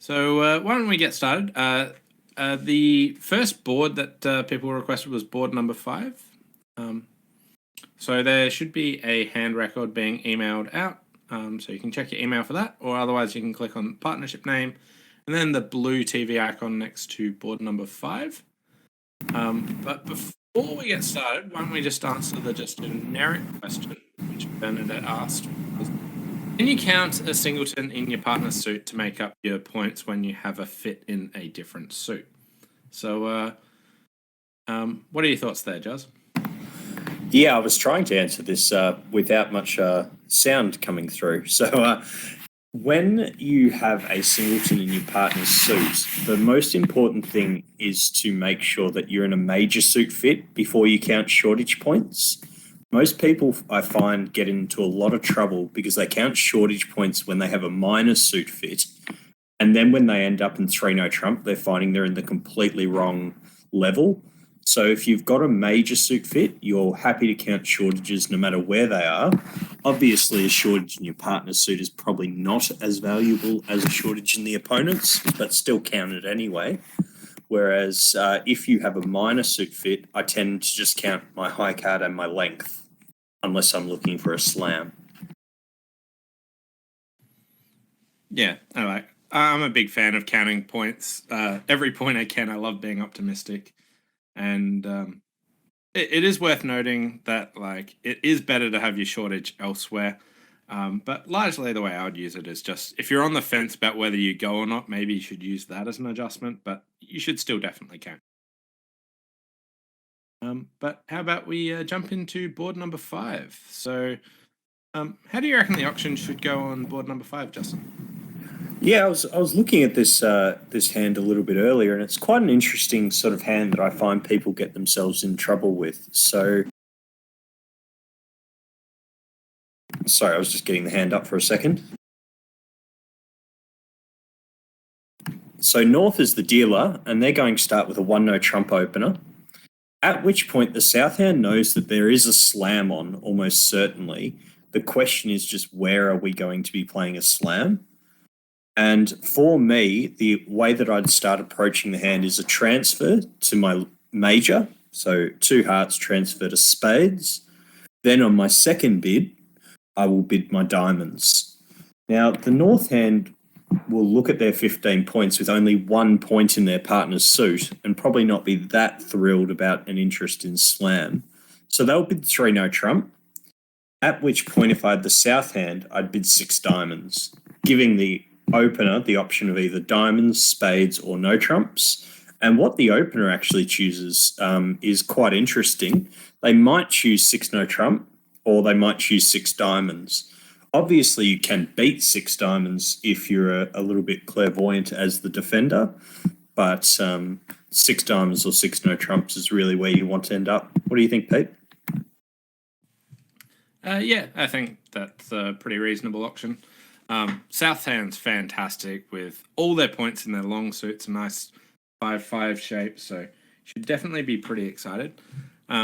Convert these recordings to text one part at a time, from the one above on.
So why don't we get started? The first board that people requested was board number 5. So there should be a hand record being emailed out. So you can check your email for that, or otherwise you can click on partnership name and then the blue TV icon next to board number 5. But before we get started, why don't we just answer the generic question, which Bernadette asked. Can you count a singleton in your partner's suit to make up your points when you have a fit in a different suit? So, what are your thoughts there, Juz? Yeah, I was trying to answer this without much sound coming through. So, when you have a singleton in your partner's suit, the most important thing is to make sure that you're in a major suit fit before you count shortage points. Most people, I find, get into a lot of trouble because they count shortage points when they have a minor suit fit. And then when they end up in 3 no trump, they're finding they're in the completely wrong level. So if you've got a major suit fit, you're happy to count shortages no matter where they are. Obviously, a shortage in your partner's suit is probably not as valuable as a shortage in the opponent's, but still count it anyway. Whereas if you have a minor suit fit, I tend to just count my high card and my length, unless I'm looking for a slam. Yeah, all right. I'm a big fan of counting points. Every point I can. I love being optimistic. And it is worth noting that it is better to have your shortage elsewhere. But largely the way I would use it is just if you're on the fence about whether you go or not, maybe you should use that as an adjustment, but you should still definitely count. But how about we jump into board number 5? So how do you reckon the auction should go on board number 5, Justin? Yeah, I was looking at this this hand a little bit earlier, and it's quite an interesting sort of hand that I find people get themselves in trouble with. So, sorry, I was just getting the hand up for a second. So North is the dealer, and they're going to start with a 1 no trump opener. At which point the south hand knows that there is a slam on, almost certainly. The question is just where are we going to be playing a slam? And for me, the way that I'd start approaching the hand is a transfer to my major. So 2 hearts transfer to spades. Then on my second bid, I will bid my diamonds. Now, the north hand will look at their 15 points with only 1 point in their partner's suit and probably not be that thrilled about an interest in slam. So they'll bid 3 no trump, at which point if I had the south hand, I'd bid 6 diamonds, giving the opener the option of either diamonds, spades, or no trumps. And what the opener actually chooses is quite interesting. They might choose 6 no trump, or they might choose 6 diamonds. Obviously, you can beat 6 diamonds if you're a little bit clairvoyant as the defender, but 6 diamonds or 6 no trumps is really where you want to end up. What do you think, Pete? Yeah, I think that's a pretty reasonable auction. South hand's fantastic with all their points in their long suits, a nice 5-5 shape, so should definitely be pretty excited. We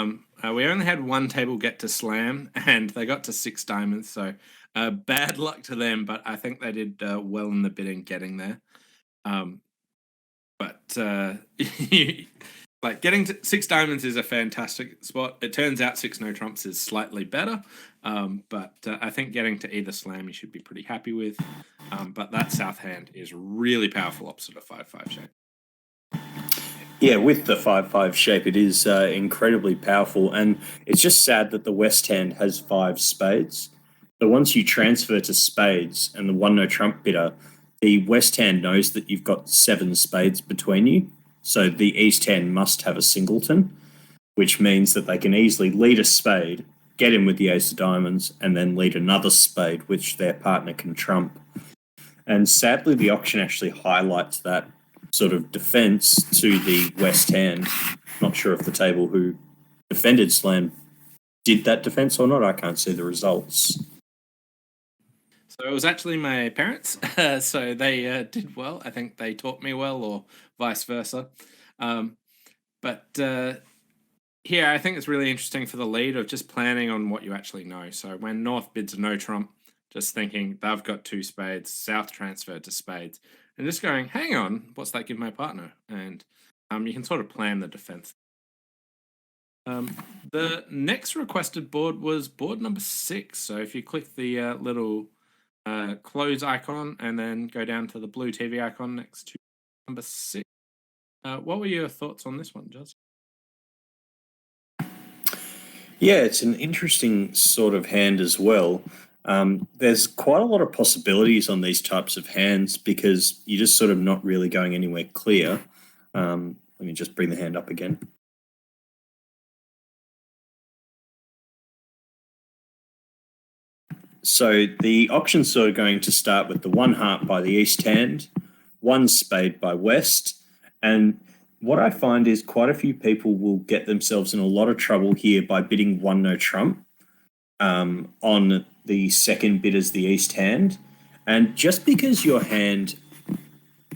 only had 1 table get to slam, and they got to 6 diamonds, so bad luck to them, but I think they did well in the bidding getting there. But getting to 6 diamonds is a fantastic spot. It turns out 6 no trumps is slightly better, but I think getting to either slam you should be pretty happy with. But that south hand is really powerful opposite a 5-5 shape. Yeah, with the 5-5 shape, it is incredibly powerful, and it's just sad that the west hand has 5 spades. So once you transfer to spades and the 1 no trump bidder, the west hand knows that you've got 7 spades between you. So the east hand must have a singleton, which means that they can easily lead a spade, get in with the ace of diamonds, and then lead another spade, which their partner can trump. And sadly, the auction actually highlights that sort of defense to the west hand. Not sure if the table who defended slam did that defense or not. I can't see the results. So it was actually my parents, so they did well. I think they taught me well, or vice versa. But here, I think it's really interesting for the lead of just planning on what you actually know. So when North bids a no trump, just thinking they've got two spades, South transferred to spades, and just going, hang on, what's that give my partner? And you can sort of plan the defense. The next requested board was board number 6. So if you click the little close icon and then go down to the blue TV icon next to number 6, what were your thoughts on this one, Juz? Yeah, it's an interesting sort of hand as well. There's quite a lot of possibilities on these types of hands because you're just sort of not really going anywhere clear. Let me just bring the hand up again. So the auction's sort of going to start with the 1 heart by the east hand, 1 spade by west, and what I find is quite a few people will get themselves in a lot of trouble here by bidding 1 no trump on the second bid as the east hand. And just because your hand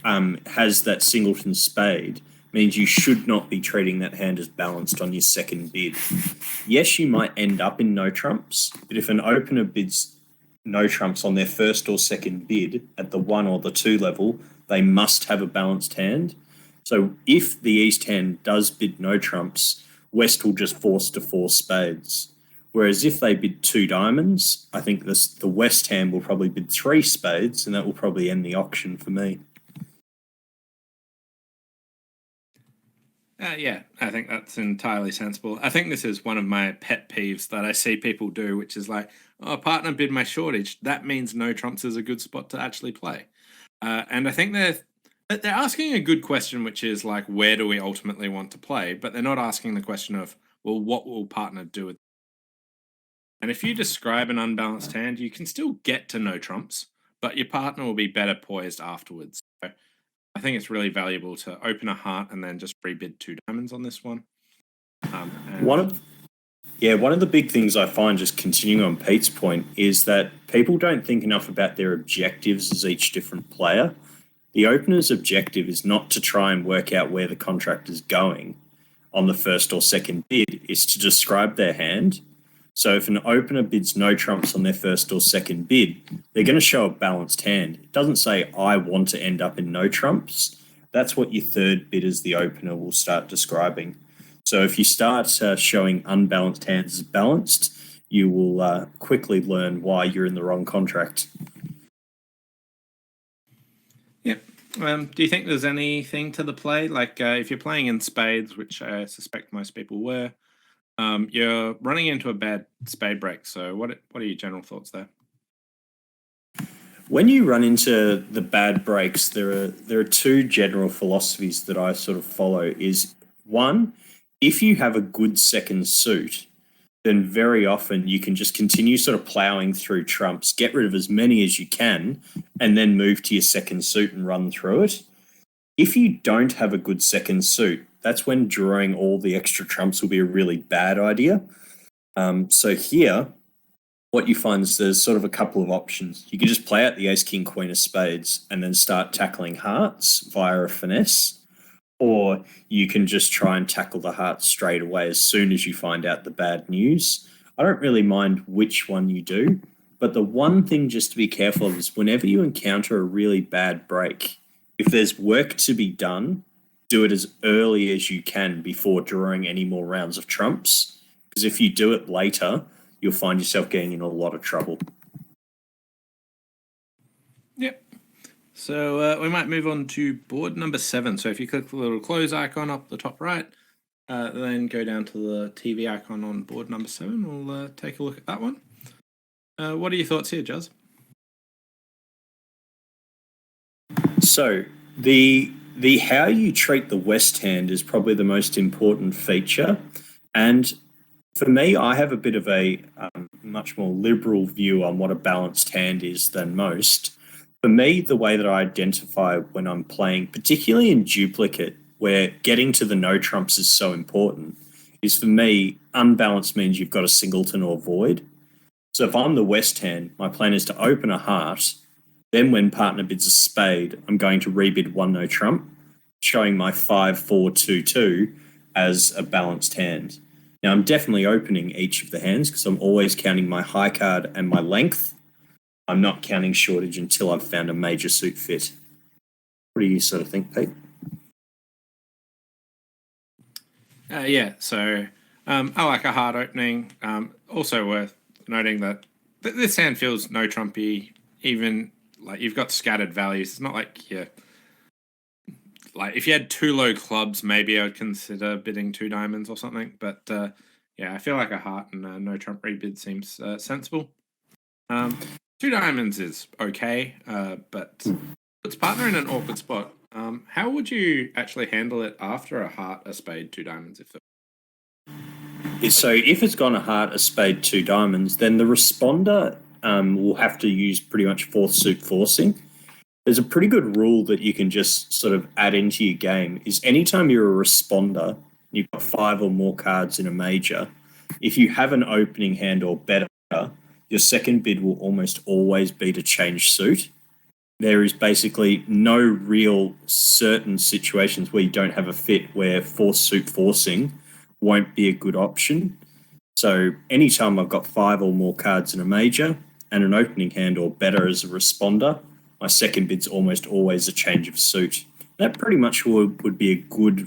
has that singleton spade means you should not be treating that hand as balanced on your second bid. Yes, you might end up in no trumps, but if an opener bids no trumps on their first or second bid at the 1 or the 2 level, they must have a balanced hand. So if the east hand does bid no trumps, west will just force to 4 spades. Whereas if they bid 2 diamonds, I think the west hand will probably bid 3 spades, and that will probably end the auction for me. Yeah, I think that's entirely sensible. I think this is one of my pet peeves that I see people do, which is like, oh, partner bid my shortage. That means no trumps is a good spot to actually play. And I think they're asking a good question, which is like, where do we ultimately want to play? But they're not asking the question of, well, what will partner do with it? And if you describe an unbalanced hand, you can still get to no trumps, but your partner will be better poised afterwards. So I think it's really valuable to open a heart and then just rebid 2 diamonds on this one. One of the big things I find, just continuing on Pete's point, is that people don't think enough about their objectives as each different player. The opener's objective is not to try and work out where the contract is going on the first or second bid, is to describe their hand. So if an opener bids no trumps on their first or second bid, they're going to show a balanced hand. It doesn't say, I want to end up in no trumps. That's what your third bid as the opener will start describing. So if you start showing unbalanced hands as balanced, you will quickly learn why you're in the wrong contract. Yep. Do you think there's anything to the play? Like if you're playing in spades, which I suspect most people were, you're running into a bad spade break. So what are your general thoughts there? When you run into the bad breaks, there are 2 general philosophies that I sort of follow. Is one, if you have a good second suit, then very often you can just continue sort of plowing through trumps, get rid of as many as you can, and then move to your second suit and run through it. If you don't have a good second suit, that's when drawing all the extra trumps will be a really bad idea. So here, what you find is there's sort of a couple of options. You can just play out the ace, king, queen of spades and then start tackling hearts via a finesse, or you can just try and tackle the hearts straight away as soon as you find out the bad news. I don't really mind which one you do, but the one thing just to be careful of is whenever you encounter a really bad break, if there's work to be done, do it as early as you can before drawing any more rounds of trumps. Because if you do it later, you'll find yourself getting in a lot of trouble. Yep. So we might move on to board number 7. So if you click the little close icon up the top right, then go down to the TV icon on board number 7. We'll take a look at that one. What are your thoughts here, Juz? So the how you treat the west hand is probably the most important feature. And for me, I have a bit of a much more liberal view on what a balanced hand is than most. For me, the way that I identify when I'm playing, particularly in duplicate, where getting to the no trumps is so important, is for me, unbalanced means you've got a singleton or void. So if I'm the west hand, my plan is to open a heart. Then when partner bids a spade, I'm going to rebid 1 no trump, showing my 5-4-2-2 as a balanced hand. Now, I'm definitely opening each of the hands because I'm always counting my high card and my length. I'm not counting shortage until I've found a major suit fit. What do you sort of think, Pete? Yeah, so I like a hard opening. Also worth noting that this hand feels no trumpy, even like you've got scattered values. It's not like like if you had 2 low clubs, maybe I'd consider bidding 2 diamonds or something. But yeah, I feel like a heart and a no trump rebid seems sensible. 2 diamonds is okay, but puts partner in an awkward spot. How would you actually handle it after a heart, a spade, 2 diamonds? So if it's gone a heart, a spade, 2 diamonds, then the responder will have to use pretty much 4th suit forcing. There's a pretty good rule that you can just sort of add into your game is anytime you're a responder, you've got 5 or more cards in a major, if you have an opening hand or better, your second bid will almost always be to change suit. There is basically no real certain situations where you don't have a fit where 4th suit forcing won't be a good option. So anytime I've got 5 or more cards in a major and an opening hand or better as a responder, my second bid's almost always a change of suit. That pretty much would be a good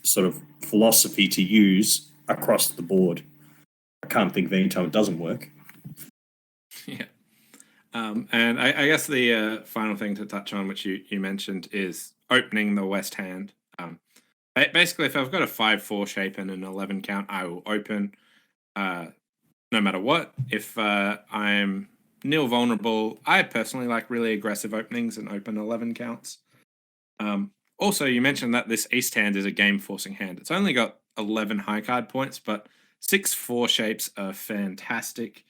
sort of philosophy to use across the board. I can't think of any time it doesn't work. Yeah. And I guess the final thing to touch on, which you mentioned, is opening the West hand. Basically, if I've got a 5-4 shape and an 11 count, I will open no matter what. If I'm nil vulnerable, I personally like really aggressive openings and open 11 counts. Also, you mentioned that this East hand is a game-forcing hand. It's only got 11 high card points, but 6-4 shapes are fantastic.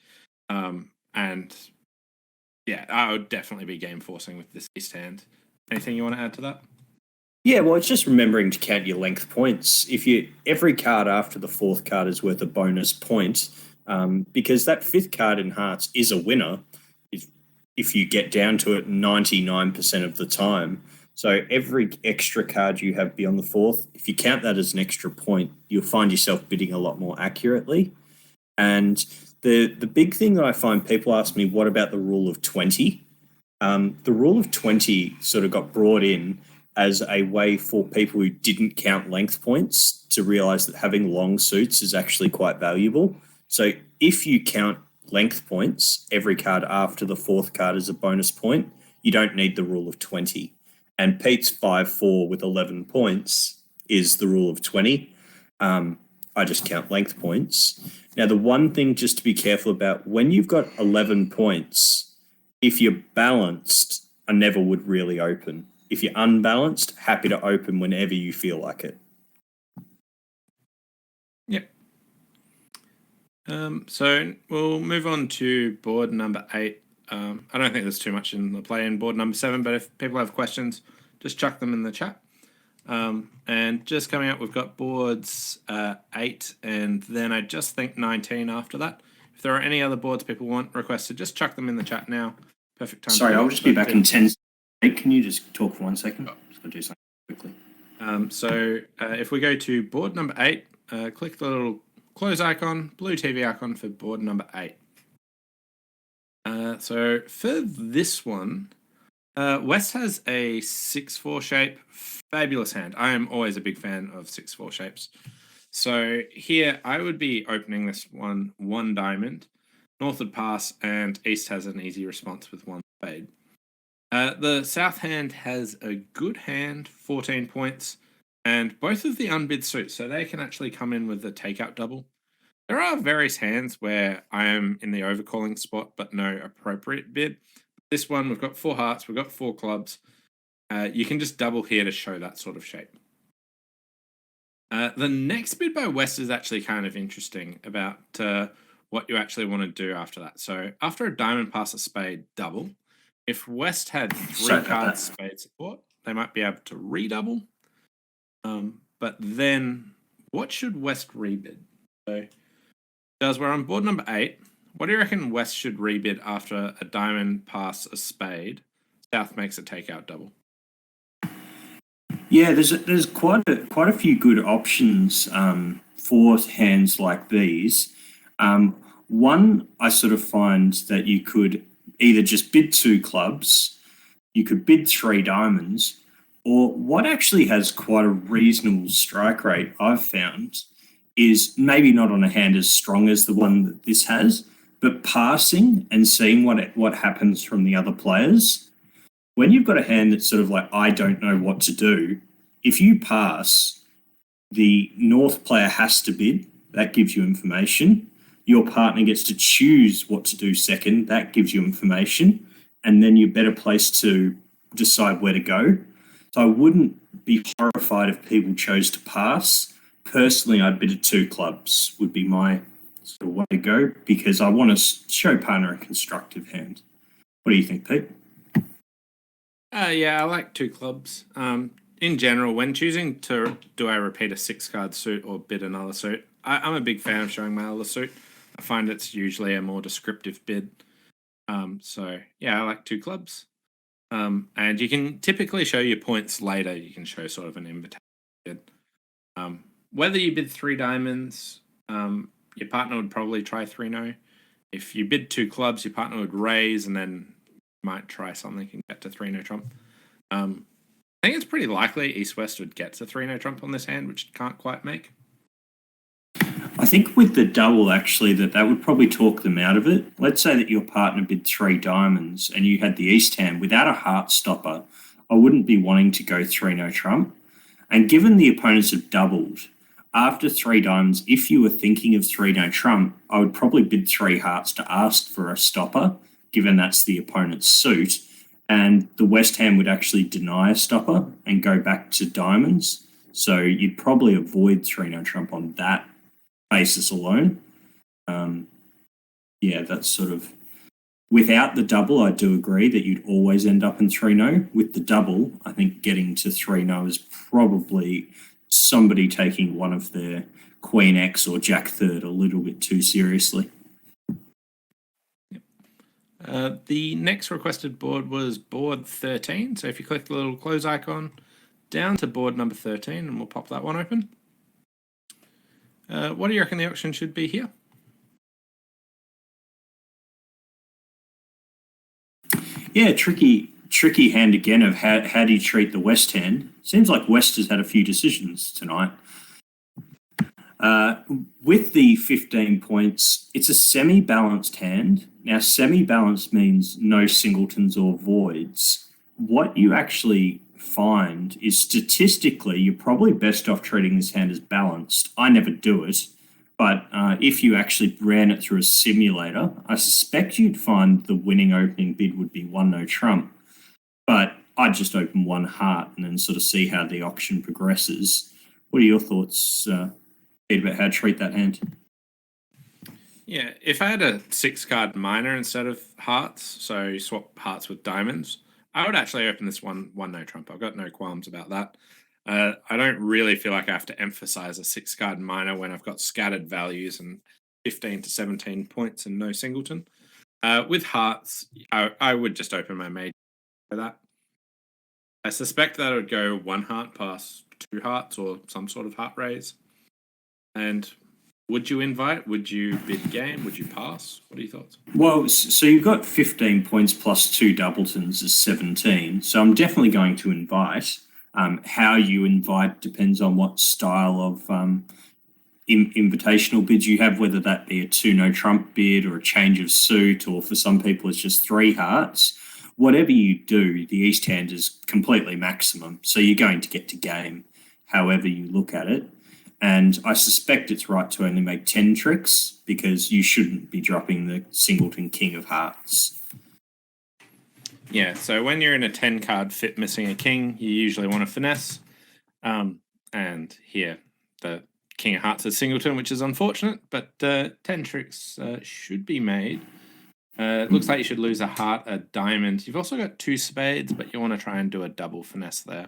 And yeah, I would definitely be game-forcing with this East hand. Anything you want to add to that? Yeah, well, it's just remembering to count your length points. Every card after the 4th card is worth a bonus point, because that 5th card in hearts is a winner if you get down to it 99% of the time. So every extra card you have beyond the 4th, if you count that as an extra point, you'll find yourself bidding a lot more accurately. And the big thing that I find people ask me, what about the rule of 20? The rule of 20 sort of got brought in as a way for people who didn't count length points to realize that having long suits is actually quite valuable. So if you count length points, every card after the 4th card is a bonus point. You don't need the rule of 20. And Pete's 5-4 with 11 points is the rule of 20. I just count length points. Now, the one thing just to be careful about, when you've got 11 points, if you're balanced, I never would really open. If you're unbalanced, happy to open whenever you feel like it. Yep. So we'll move on to board number 8. I don't think there's too much in the play in board number 7, but if people have questions, just chuck them in the chat. And just coming up, we've got boards 8, and then I just think 19 after that. If there are any other boards people want requested, just chuck them in the chat now. Perfect time. Sorry, I'll just be back in 10. Can you just talk for 1 second? Just going to do something quickly. So if we go to board number 8, click the little close icon, blue TV icon for board number 8. So for this one, West has a 6-4 shape, fabulous hand. I am always a big fan of 6-4 shapes. So here I would be opening this one diamond, North would pass, and East has an easy response with 1 spade. The South hand has a good hand, 14 points, and both of the unbid suits, so they can actually come in with the takeout double. There are various hands where I am in the overcalling spot, but no appropriate bid. This one, we've got 4 hearts, we've got 4 clubs. You can just double here to show that sort of shape. The next bid by West is actually kind of interesting about what you actually want to do after that. So after a diamond pass a spade double, if West had 3 cards spade support, they might be able to redouble. But then what should West rebid? So we're on board number 8. What do you reckon West should rebid after a diamond pass a spade? South makes a takeout double. Yeah, there's quite a few good options for hands like these. One, I sort of find that you could either just bid 2 clubs, you could bid 3 diamonds, or what actually has quite a reasonable strike rate I've found is maybe not on a hand as strong as the one that this has, but passing and seeing what happens from the other players. When you've got a hand that's sort of like, I don't know what to do, if you pass, the North player has to bid. That gives you information. Your partner gets to choose what to do second. That gives you information. And then you're better placed to decide where to go. So I wouldn't be horrified if people chose to pass. Personally, I'd bid at 2 clubs would be my sort of way to go, because I want to show partner a constructive hand. What do you think, Pete? Yeah, I like 2 clubs. In general, when choosing to do I repeat a 6-card suit or bid another suit, I'm a big fan of showing my other suit. I find it's usually a more descriptive bid. So yeah, I like 2 clubs. And you can typically show your points later. You can show sort of an invitation bid. Whether you bid 3 diamonds, your partner would probably try 3-no. If you bid 2 clubs, your partner would raise and then might try something and get to 3-no trump. I think it's pretty likely East-West would get to 3-no trump on this hand, which it can't quite make. I think with the double, actually, that would probably talk them out of it. Let's say that your partner bid 3 diamonds and you had the East hand without a heart stopper. I wouldn't be wanting to go 3-no trump. And given the opponents have doubled, after 3 diamonds, if you were thinking of 3-no trump, I would probably bid 3 hearts to ask for a stopper, given that's the opponent's suit. And the West hand would actually deny a stopper and go back to diamonds. So you'd probably avoid 3-no trump on that basis alone. Yeah, that's sort of... Without the double, I do agree that you'd always end up in 3-no. With the double, I think getting to 3-no is probably somebody taking one of their Queen X or Jack Third a little bit too seriously. The next requested board was board 13. So if you click the little close icon down to board number 13, and we'll pop that one open. What do you reckon the auction should be here? Yeah, tricky hand again of how do you treat the West hand. Seems like West has had a few decisions tonight. With the 15 points, it's a semi-balanced hand. Now, semi-balanced means no singletons or voids. What you actually find is statistically, you're probably best off treating this hand as balanced. I never do it, but if you actually ran it through a simulator, I suspect you'd find the winning opening bid would be 1-no trump. But I'd just open 1 heart and then sort of see how the auction progresses. What are your thoughts, Pete, about how to treat that hand? Yeah, if I had a 6-card minor instead of hearts, so swap hearts with diamonds, I would actually open this 1-no trump. I've got no qualms about that. I don't really feel like I have to emphasize a 6-card minor when I've got scattered values and 15 to 17 points and no singleton. With hearts, I would just open my major for that. I suspect that it would go 1 heart past 2 hearts or some sort of heart raise. And would you invite? Would you bid game? Would you pass? What are your thoughts? Well, so you've got 15 points plus 2 doubletons is 17. So I'm definitely going to invite. How you invite depends on what style of invitational bids you have, whether that be a 2-no trump bid or a change of suit, or for some people it's just 3 hearts. Whatever you do, the East hand is completely maximum. So you're going to get to game however you look at it. And I suspect it's right to only make 10 tricks because you shouldn't be dropping the singleton king of hearts. Yeah, so when you're in a 10-card fit missing a king, you usually want to finesse. And here, the king of hearts is singleton, which is unfortunate, but 10 tricks should be made. It looks like you should lose a heart, a diamond. You've also got 2 spades, but you want to try and do a double finesse there.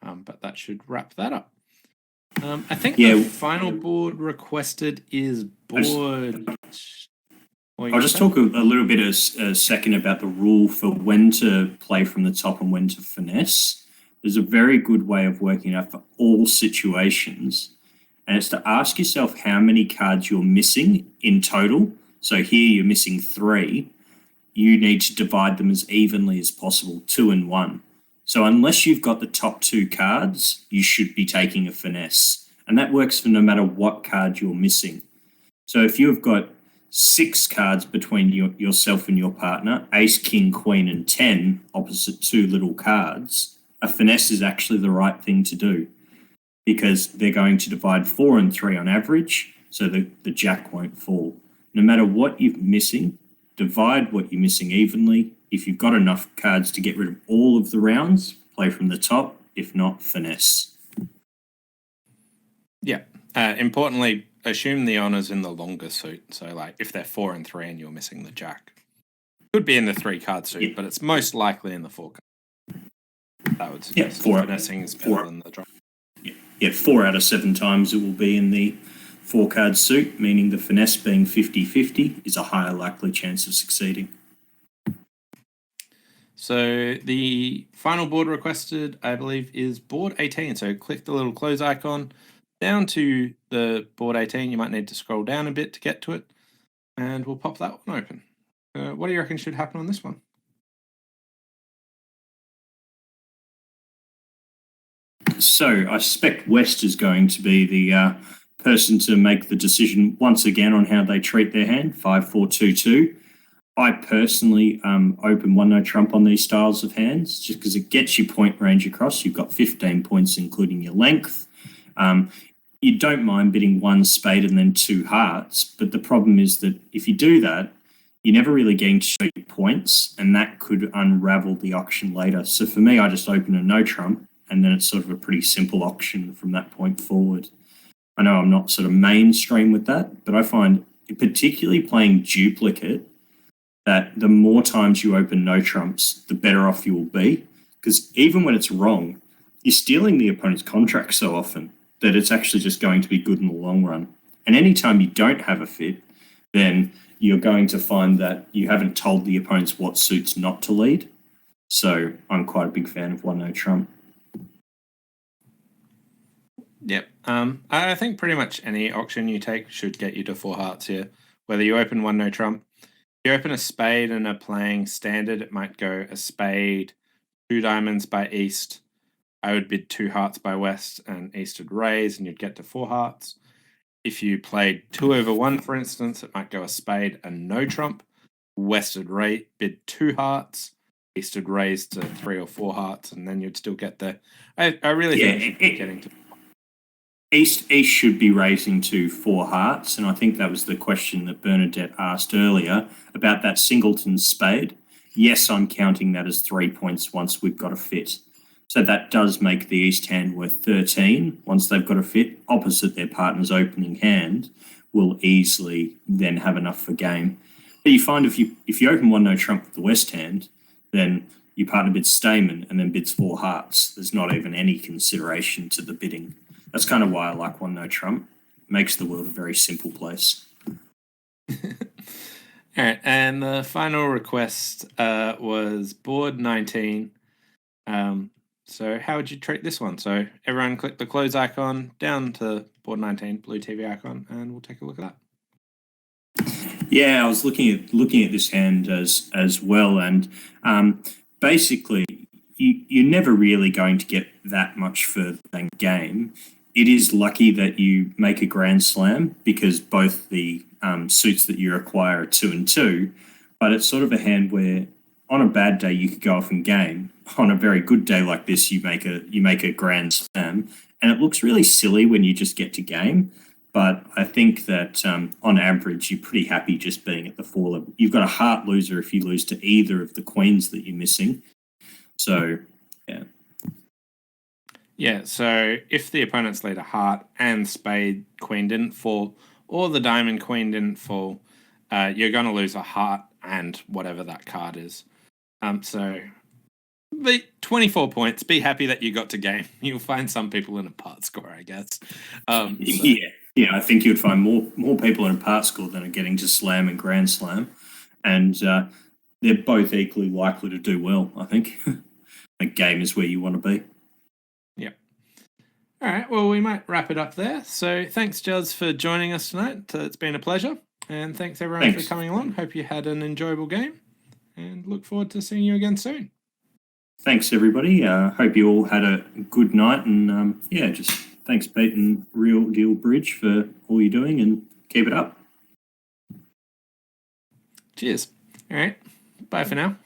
But that should wrap that up. I think the final board requested is board... I'll just talk a little bit a second about the rule for when to play from the top and when to finesse. There's a very good way of working out for all situations, and it's to ask yourself how many cards you're missing in total. So here you're missing 3. You need to divide them as evenly as possible, 2 and 1. So unless you've got the top 2 cards, you should be taking a finesse. And that works for no matter what card you're missing. So if you've got 6 cards between yourself and your partner, ace, king, queen, and 10, opposite 2 little cards, a finesse is actually the right thing to do because they're going to divide 4 and 3 on average, so the jack won't fall. No matter what you're missing, divide what you're missing evenly. If you've got enough cards to get rid of all of the rounds, play from the top. If not, finesse. Yeah. Importantly, assume the honour's in the longer suit. So, like, if they're 4 and 3 and you're missing the jack, could be in the 3-card suit, but it's most likely in the 4-card. That would suggest finessing is better than the draw. Yeah, 4 out of 7 times it will be in the 4-card suit, meaning the finesse being 50-50 is a higher likely chance of succeeding. So the final board requested, I believe, is board 18. So click the little close icon down to the board 18. You might need to scroll down a bit to get to it, and we'll pop that one open. What do you reckon should happen on this one? So I suspect West is going to be the person to make the decision once again on how they treat their hand, 5-4-2-2. I personally open 1 no trump on these styles of hands just because it gets your point range across. You've got 15 points, including your length. You don't mind bidding 1 spade and then 2 hearts, but the problem is that if you do that, you're never really getting to show your points, and that could unravel the auction later. So for me, I just open a no trump, and then it's sort of a pretty simple auction from that point forward. I know I'm not sort of mainstream with that, but I find, particularly playing duplicate, that the more times you open no trumps, the better off you will be. Because even when it's wrong, you're stealing the opponent's contract so often that it's actually just going to be good in the long run. And anytime you don't have a fit, then you're going to find that you haven't told the opponents what suits not to lead. So I'm quite a big fan of 1 no trump. Yep. I think pretty much any auction you take should get you to 4 hearts here. Whether you open 1 no trump, if you open a spade and are playing standard, it might go a spade, 2 diamonds by East. I would bid 2 hearts by West, and East would raise, and you'd get to 4 hearts. If you played 2 over 1, for instance, it might go a spade and no trump. West would bid 2 hearts. East would raise to 3 or 4 hearts, and then you'd still get there. I really think getting to East should be raising to 4 hearts, and I think that was the question that Bernadette asked earlier about that singleton spade. Yes, I'm counting that as 3 points once we've got a fit. So that does make the East hand worth 13 once they've got a fit. Opposite their partner's opening hand will easily then have enough for game. But you find if you open 1 no trump with the West hand, then your partner bids Stayman and then bids 4 hearts. There's not even any consideration to the bidding. That's kind of why I like 1 no trump. It makes the world a very simple place. All right, and the final request was board 19. So how would you treat this one? So everyone click the close icon down to board 19, blue TV icon, and we'll take a look at that. Yeah, I was looking at this hand as well, and basically you're never really going to get that much further than game. It is lucky that you make a grand slam because both the suits that you acquire are 2 and 2, but it's sort of a hand where on a bad day you could go off in game. On a very good day like this, you make a grand slam, and it looks really silly when you just get to game. But I think that on average, you're pretty happy just being at the 4 level. You've got a heart loser if you lose to either of the queens that you're missing. So, yeah. Yeah, so if the opponent's lead a heart and spade queen didn't fall, or the diamond queen didn't fall, you're going to lose a heart and whatever that card is. So, the 24 points. Be happy that you got to game. You'll find some people in a part score, I guess. Yeah, I think you'd find more people in a part score than are getting to slam and grand slam, and they're both equally likely to do well. I think a game is where you want to be. Yep. All right. Well, we might wrap it up there. So thanks, Juz, for joining us tonight. It's been a pleasure. And thanks everyone Thanks. for coming along. Hope you had an enjoyable game, and look forward to seeing you again soon. Thanks, everybody. Hope you all had a good night. And just thanks, Pete and Real Deal Bridge, for all you're doing, and keep it up. Cheers. All right. Bye for now.